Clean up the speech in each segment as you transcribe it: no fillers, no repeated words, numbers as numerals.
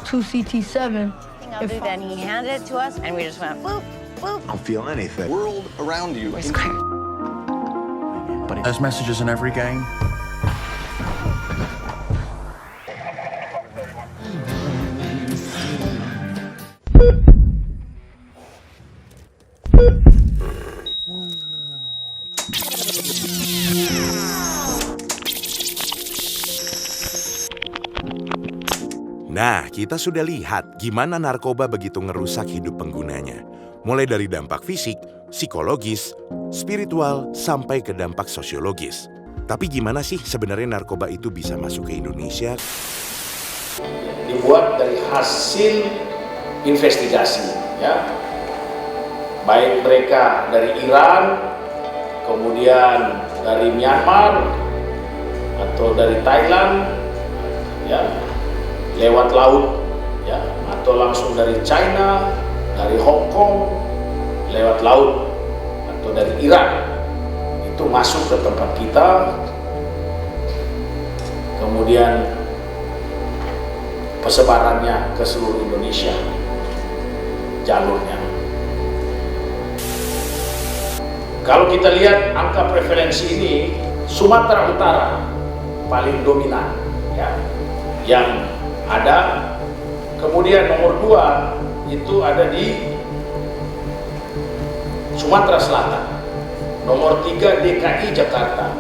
2CT7. I'll do that. And he handed it to us, and we just went, boop, boop. I don't feel anything. World around you. We're square. There's messages in every game. Nah, kita sudah lihat gimana narkoba begitu ngerusak hidup penggunanya. Mulai dari dampak fisik, psikologis, spiritual, sampai ke dampak sosiologis. Tapi gimana sih sebenarnya narkoba itu bisa masuk ke Indonesia? Dibuat dari hasil investigasi, ya. Baik mereka dari Iran, kemudian dari Myanmar, atau dari Thailand, ya, lewat laut, ya, atau langsung dari China, dari Hong Kong, lewat laut, atau dari Iran, itu masuk ke tempat kita, kemudian persebarannya ke seluruh Indonesia, jalurnya. Kalau kita lihat angka prevalensi ini, Sumatera Utara paling dominan, ya, yang ada. Kemudian nomor 2 itu ada di Sumatera Selatan. Nomor 3 DKI Jakarta.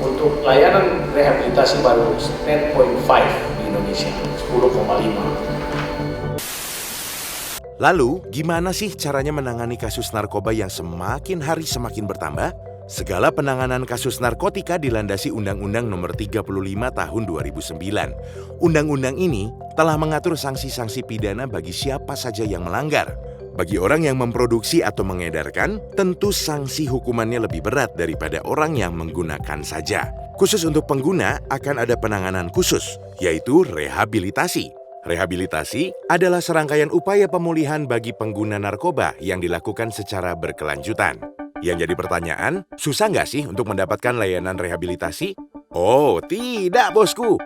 Untuk layanan rehabilitasi baru 10.5 di Indonesia, 10,5. Lalu, gimana sih caranya menangani kasus narkoba yang semakin hari semakin bertambah? Segala penanganan kasus narkotika dilandasi Undang-Undang Nomor 35 Tahun 2009. Undang-undang ini telah mengatur sanksi-sanksi pidana bagi siapa saja yang melanggar. Bagi orang yang memproduksi atau mengedarkan, tentu sanksi hukumannya lebih berat daripada orang yang menggunakan saja. Khusus untuk pengguna akan ada penanganan khusus, yaitu rehabilitasi. Rehabilitasi adalah serangkaian upaya pemulihan bagi pengguna narkoba yang dilakukan secara berkelanjutan. Yang jadi pertanyaan, susah nggak sih untuk mendapatkan layanan rehabilitasi? Oh, tidak bosku.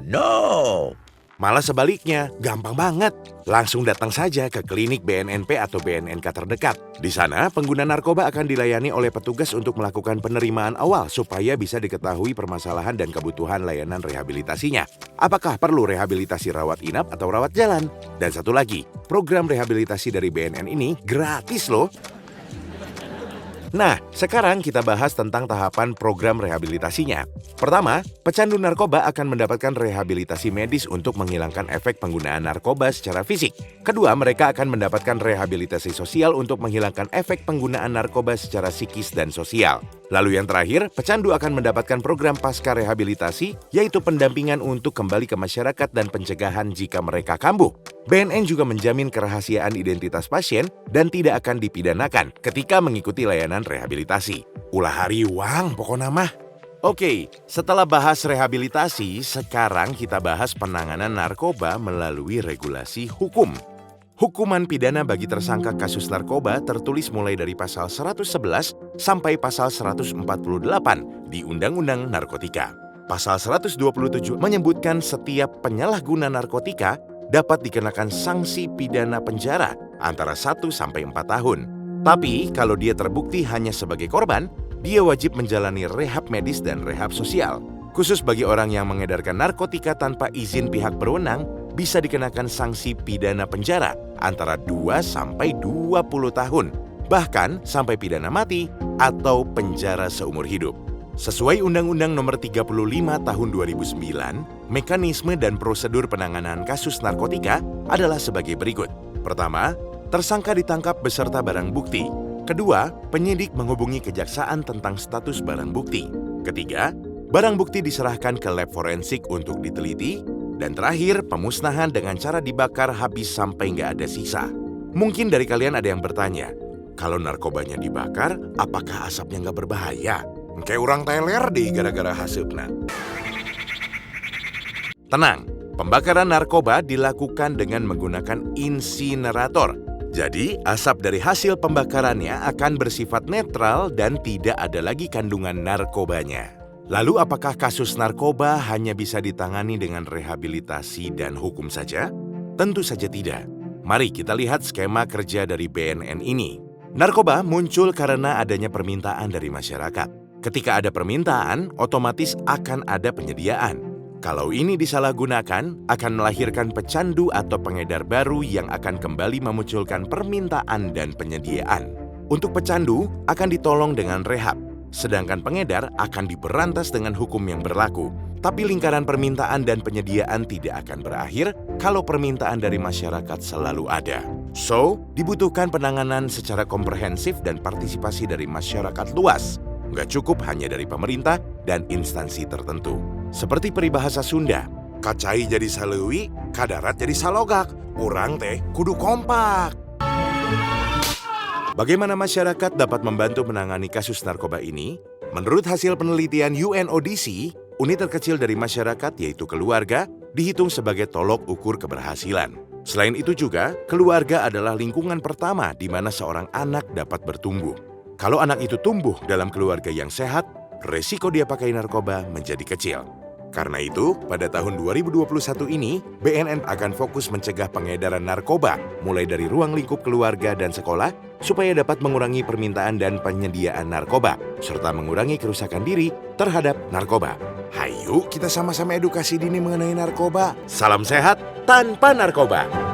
No. Malah sebaliknya, gampang banget. Langsung datang saja ke klinik BNNP atau BNNK terdekat. Di sana, pengguna narkoba akan dilayani oleh petugas untuk melakukan penerimaan awal supaya bisa diketahui permasalahan dan kebutuhan layanan rehabilitasinya. Apakah perlu rehabilitasi rawat inap atau rawat jalan? Dan satu lagi, program rehabilitasi dari BNN ini gratis loh. Nah, sekarang kita bahas tentang tahapan program rehabilitasinya. Pertama, pecandu narkoba akan mendapatkan rehabilitasi medis untuk menghilangkan efek penggunaan narkoba secara fisik. Kedua, mereka akan mendapatkan rehabilitasi sosial untuk menghilangkan efek penggunaan narkoba secara psikis dan sosial. Lalu yang terakhir, pecandu akan mendapatkan program pasca rehabilitasi, yaitu pendampingan untuk kembali ke masyarakat dan pencegahan jika mereka kambuh. BNN juga menjamin kerahasiaan identitas pasien dan tidak akan dipidanakan ketika mengikuti layanan rehabilitasi. Ulah hari uang pokoknya mah. Oke, setelah bahas rehabilitasi, sekarang kita bahas penanganan narkoba melalui regulasi hukum. Hukuman pidana bagi tersangka kasus narkoba tertulis mulai dari pasal 111 sampai pasal 148 di Undang-Undang Narkotika. Pasal 127 menyebutkan setiap penyalahguna narkotika dapat dikenakan sanksi pidana penjara antara 1 sampai 4 tahun. Tapi kalau dia terbukti hanya sebagai korban, dia wajib menjalani rehab medis dan rehab sosial. Khusus bagi orang yang mengedarkan narkotika tanpa izin pihak berwenang, bisa dikenakan sanksi pidana penjara antara 2 sampai 20 tahun, bahkan sampai pidana mati atau penjara seumur hidup. Sesuai Undang-Undang Nomor 35 Tahun 2009, mekanisme dan prosedur penanganan kasus narkotika adalah sebagai berikut. Pertama, tersangka ditangkap beserta barang bukti. Kedua, penyidik menghubungi kejaksaan tentang status barang bukti. Ketiga, barang bukti diserahkan ke lab forensik untuk diteliti. Dan terakhir, pemusnahan dengan cara dibakar habis sampai nggak ada sisa. Mungkin dari kalian ada yang bertanya, kalau narkobanya dibakar, apakah asapnya nggak berbahaya? Kayak orang teler deh gara-gara hasupna. Tenang, pembakaran narkoba dilakukan dengan menggunakan insinerator. Jadi, asap dari hasil pembakarannya akan bersifat netral dan tidak ada lagi kandungan narkobanya. Lalu apakah kasus narkoba hanya bisa ditangani dengan rehabilitasi dan hukum saja? Tentu saja tidak. Mari kita lihat skema kerja dari BNN ini. Narkoba muncul karena adanya permintaan dari masyarakat. Ketika ada permintaan, otomatis akan ada penyediaan. Kalau ini disalahgunakan, akan melahirkan pecandu atau pengedar baru yang akan kembali memunculkan permintaan dan penyediaan. Untuk pecandu akan ditolong dengan rehab, sedangkan pengedar akan diberantas dengan hukum yang berlaku. Tapi lingkaran permintaan dan penyediaan tidak akan berakhir kalau permintaan dari masyarakat selalu ada. So, dibutuhkan penanganan secara komprehensif dan partisipasi dari masyarakat luas. Nggak cukup hanya dari pemerintah dan instansi tertentu. Seperti peribahasa Sunda, kacai jadi salewi, kadarat jadi salogak. Urang teh kudu kompak. Bagaimana masyarakat dapat membantu menangani kasus narkoba ini? Menurut hasil penelitian UNODC, unit terkecil dari masyarakat yaitu keluarga dihitung sebagai tolok ukur keberhasilan. Selain itu juga, keluarga adalah lingkungan pertama di mana seorang anak dapat bertumbuh. Kalau anak itu tumbuh dalam keluarga yang sehat, resiko dia pakai narkoba menjadi kecil. Karena itu, pada tahun 2021 ini, BNN akan fokus mencegah pengedaran narkoba mulai dari ruang lingkup keluarga dan sekolah supaya dapat mengurangi permintaan dan penyediaan narkoba, serta mengurangi kerusakan diri terhadap narkoba. Hayu kita sama-sama edukasi dini mengenai narkoba. Salam sehat tanpa narkoba.